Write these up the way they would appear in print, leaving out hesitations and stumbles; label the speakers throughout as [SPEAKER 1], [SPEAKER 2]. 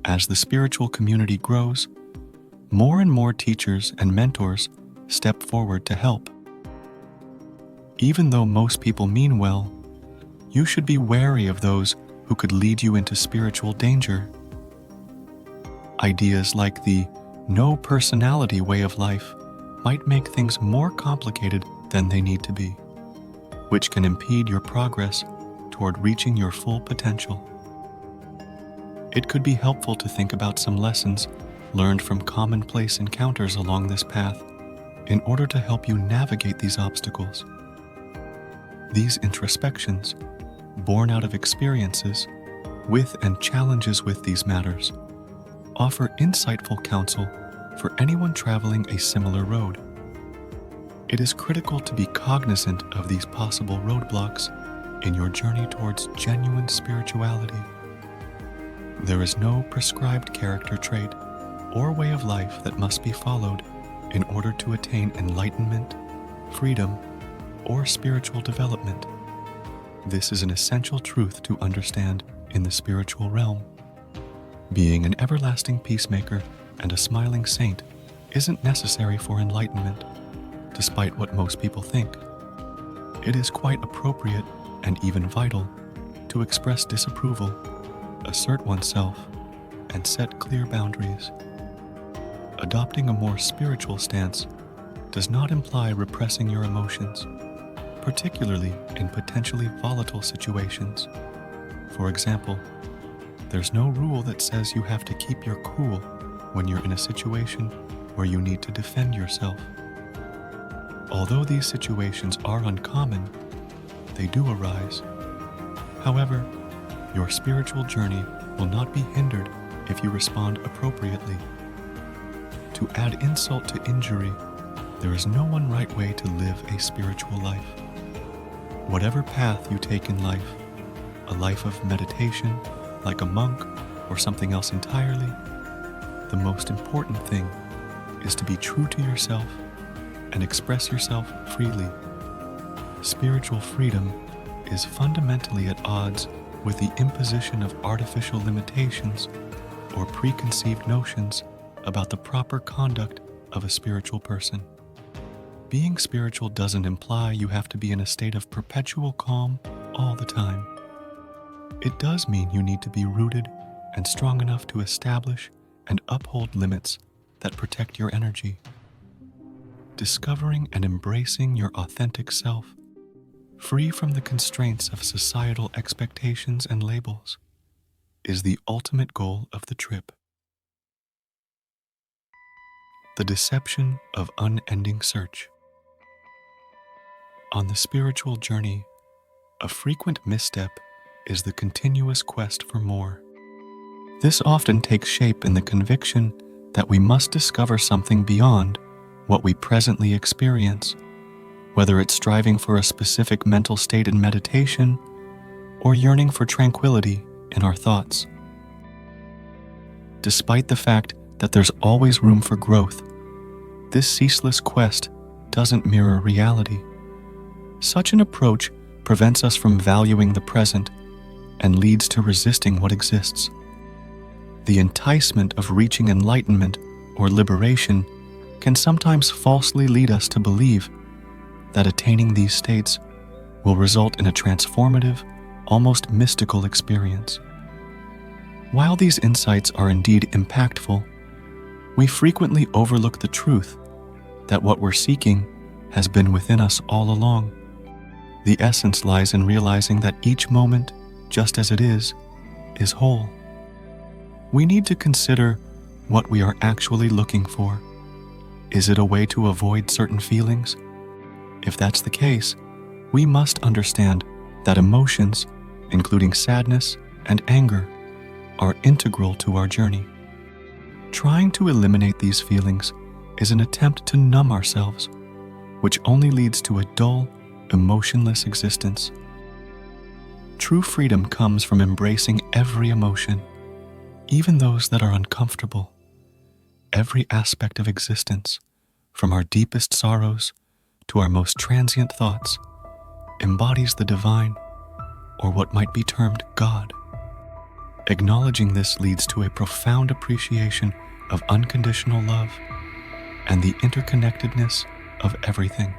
[SPEAKER 1] As the spiritual community grows, more and more teachers and mentors step forward to help. Even though most people mean well, you should be wary of those who could lead you into spiritual danger. Ideas like the no personality way of life might make things more complicated than they need to be, which can impede your progress toward reaching your full potential. It could be helpful to think about some lessons learned from commonplace encounters along this path in order to help you navigate these obstacles. These introspections, born out of experiences with and challenges with these matters, offer insightful counsel for anyone traveling a similar road. It is critical to be cognizant of these possible roadblocks in your journey towards genuine spirituality. There is no prescribed character trait or way of life that must be followed in order to attain enlightenment, freedom, or spiritual development. This is an essential truth to understand in the spiritual realm. Being an everlasting peacemaker and a smiling saint isn't necessary for enlightenment, despite what most people think. It is quite appropriate and even vital to express disapproval, assert oneself, and set clear boundaries. Adopting a more spiritual stance does not imply repressing your emotions, particularly in potentially volatile situations. For example, there's no rule that says you have to keep your cool when you're in a situation where you need to defend yourself. Although these situations are uncommon, they do arise. However, your spiritual journey will not be hindered if you respond appropriately. To add insult to injury, there is no one right way to live a spiritual life. Whatever path you take in life, a life of meditation, like a monk, or something else entirely, the most important thing is to be true to yourself and express yourself freely. Spiritual freedom is fundamentally at odds with the imposition of artificial limitations or preconceived notions about the proper conduct of a spiritual person. Being spiritual doesn't imply you have to be in a state of perpetual calm all the time. It does mean you need to be rooted and strong enough to establish and uphold limits that protect your energy. Discovering and embracing your authentic self, free from the constraints of societal expectations and labels, is the ultimate goal of the trip. The Deception of Unending Search. On the spiritual journey, a frequent misstep is the continuous quest for more. This often takes shape in the conviction that we must discover something beyond what we presently experience, whether it's striving for a specific mental state in meditation or yearning for tranquility in our thoughts. Despite the fact that there's always room for growth, this ceaseless quest doesn't mirror reality. Such an approach prevents us from valuing the present and leads to resisting what exists. The enticement of reaching enlightenment or liberation can sometimes falsely lead us to believe that attaining these states will result in a transformative, almost mystical experience. While these insights are indeed impactful, we frequently overlook the truth that what we're seeking has been within us all along. The essence lies in realizing that each moment, just as it is whole. We need to consider what we are actually looking for. Is it a way to avoid certain feelings? If that's the case, we must understand that emotions, including sadness and anger, are integral to our journey. Trying to eliminate these feelings is an attempt to numb ourselves, which only leads to a dull, emotionless existence. True freedom comes from embracing every emotion, even those that are uncomfortable. Every aspect of existence, from our deepest sorrows to our most transient thoughts, embodies the divine, or what might be termed God. Acknowledging this leads to a profound appreciation of unconditional love and the interconnectedness of everything.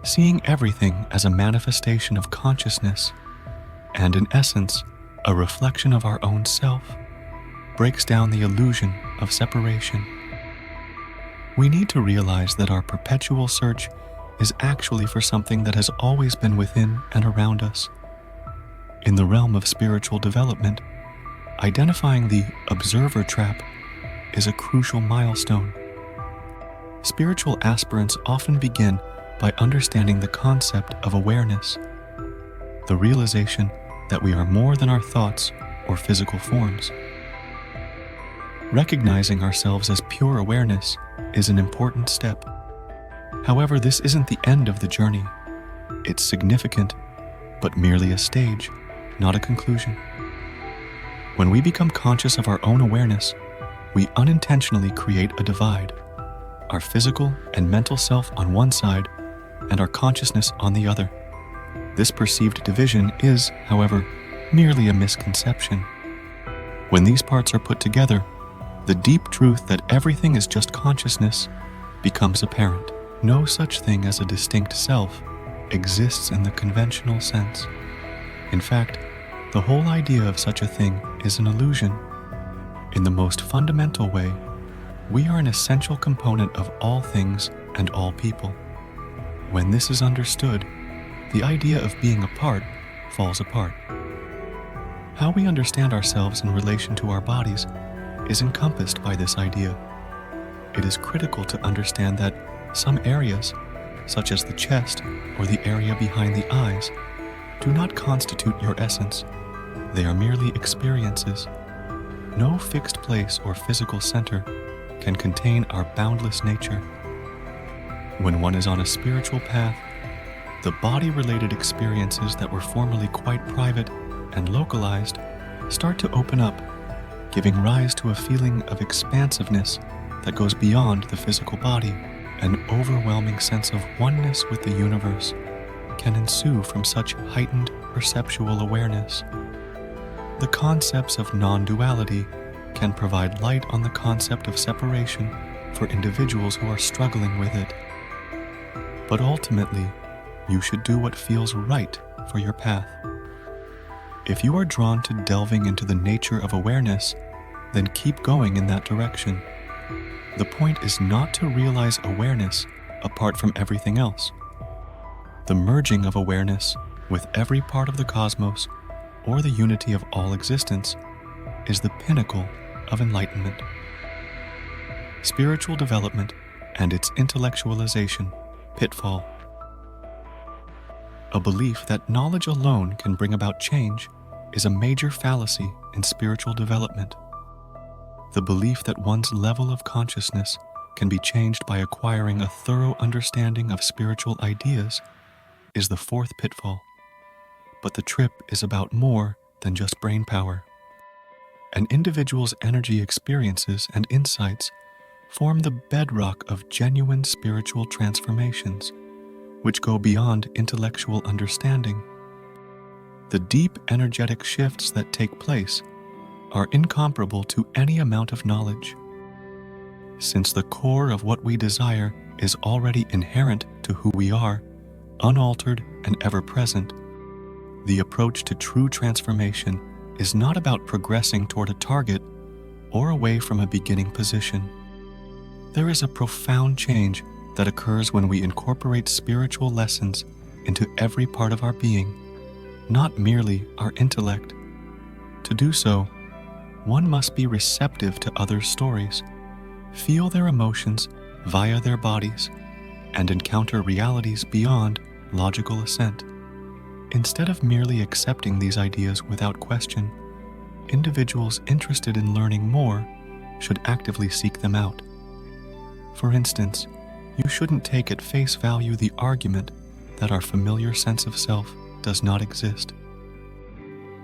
[SPEAKER 1] Seeing everything as a manifestation of consciousness and, in essence, a reflection of our own self breaks down the illusion of separation. We need to realize that our perpetual search is actually for something that has always been within and around us. In the realm of spiritual development, identifying the observer trap is a crucial milestone. Spiritual aspirants often begin by understanding the concept of awareness, the realization that we are more than our thoughts or physical forms. Recognizing ourselves as pure awareness is an important step. However, this isn't the end of the journey. It's significant, but merely a stage, not a conclusion. When we become conscious of our own awareness, we unintentionally create a divide, our physical and mental self on one side and our consciousness on the other. This perceived division is, however, merely a misconception. When these parts are put together, the deep truth that everything is just consciousness becomes apparent. No such thing as a distinct self exists in the conventional sense. In fact, the whole idea of such a thing is an illusion. In the most fundamental way, we are an essential component of all things and all people. When this is understood, the idea of being apart falls apart. How we understand ourselves in relation to our bodies is encompassed by this idea. It is critical to understand that some areas, such as the chest or the area behind the eyes, do not constitute your essence. They are merely experiences. No fixed place or physical center can contain our boundless nature. When one is on a spiritual path, the body-related experiences that were formerly quite private and localized start to open up, giving rise to a feeling of expansiveness that goes beyond the physical body. An overwhelming sense of oneness with the universe can ensue from such heightened perceptual awareness. The concepts of non-duality can provide light on the concept of separation for individuals who are struggling with it. But ultimately, you should do what feels right for your path. If you are drawn to delving into the nature of awareness, then keep going in that direction. The point is not to realize awareness apart from everything else. The merging of awareness with every part of the cosmos or the unity of all existence is the pinnacle of enlightenment. Spiritual development and its intellectualization pitfall. A belief that knowledge alone can bring about change is a major fallacy in spiritual development. The belief that one's level of consciousness can be changed by acquiring a thorough understanding of spiritual ideas is the fourth pitfall. But the trip is about more than just brain power. An individual's energy experiences and insights form the bedrock of genuine spiritual transformations, which go beyond intellectual understanding. The deep energetic shifts that take place are incomparable to any amount of knowledge. Since the core of what we desire is already inherent to who we are, unaltered and ever-present, the approach to true transformation is not about progressing toward a target or away from a beginning position. There is a profound change that occurs when we incorporate spiritual lessons into every part of our being, not merely our intellect. To do so, one must be receptive to others' stories, feel their emotions via their bodies, and encounter realities beyond logical assent. Instead of merely accepting these ideas without question, individuals interested in learning more should actively seek them out. For instance, you shouldn't take at face value the argument that our familiar sense of self does not exist.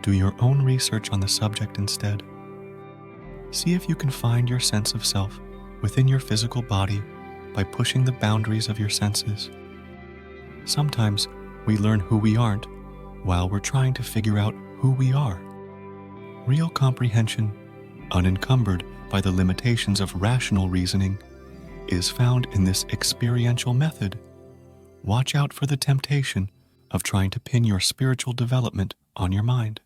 [SPEAKER 1] Do your own research on the subject instead. See if you can find your sense of self within your physical body by pushing the boundaries of your senses. Sometimes we learn who we aren't while we're trying to figure out who we are. Real comprehension, unencumbered by the limitations of rational reasoning, is found in this experiential method. Watch out for the temptation of trying to pin your spiritual development on your mind.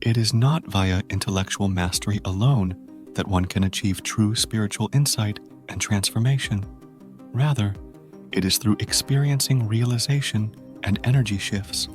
[SPEAKER 1] It is not via intellectual mastery alone that one can achieve true spiritual insight and transformation. Rather, it is through experiencing realization and energy shifts.